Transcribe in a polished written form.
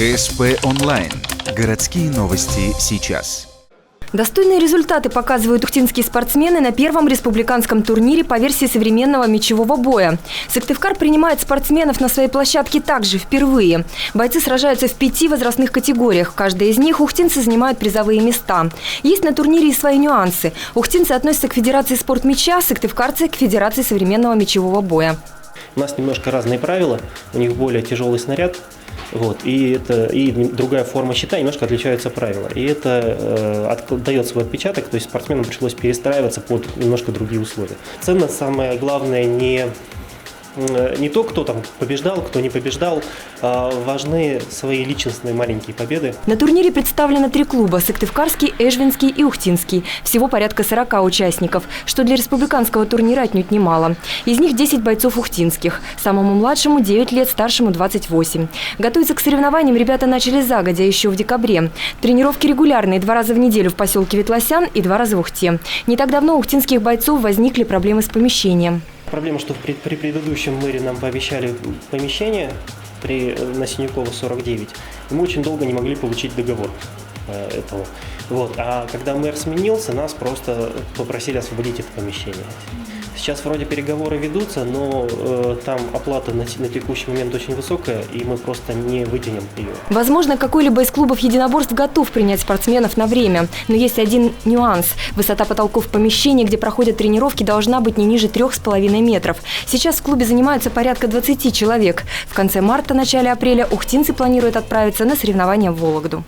ГСП онлайн. Городские новости сейчас. Достойные результаты показывают ухтинские спортсмены на первом республиканском турнире по версии современного мячевого боя. Сыктывкар принимает спортсменов на своей площадке также впервые. Бойцы сражаются в 5 возрастных категориях. В каждой из них ухтинцы занимают призовые места. Есть на турнире и свои нюансы. Ухтинцы относятся к Федерации спорт мяча, сыктывкарцы – к Федерации современного мячевого боя. У нас немножко разные правила, у них более тяжелый снаряд. И другая форма щита, немножко отличаются правила. И это дает свой отпечаток, то есть спортсменам пришлось перестраиваться под немножко другие условия. Ценно самое главное не то, кто там побеждал, кто не побеждал, важны свои личностные маленькие победы. На турнире представлено 3 клуба – Сыктывкарский, Эжвинский и Ухтинский. Всего порядка 40 участников, что для республиканского турнира отнюдь немало. Из них 10 бойцов ухтинских. Самому младшему 9 лет, старшему 28. Готовиться к соревнованиям ребята начали загодя, еще в декабре. Тренировки регулярные, 2 раза в неделю в поселке Ветлосян и 2 раза в Ухте. Не так давно у ухтинских бойцов возникли проблемы с помещением. Проблема, что при предыдущем мэре нам пообещали помещение на Синякова 49, и мы очень долго не могли получить договор этого. А когда мэр сменился, нас просто попросили освободить это помещение. Сейчас вроде переговоры ведутся, но там оплата на текущий момент очень высокая, и мы просто не вытянем ее. Возможно, какой-либо из клубов единоборств готов принять спортсменов на время. Но есть один нюанс. Высота потолков помещения, где проходят тренировки, должна быть не ниже 3,5 метров. Сейчас в клубе занимаются порядка 20 человек. В конце марта, начале апреля ухтинцы планируют отправиться на соревнования в Вологду.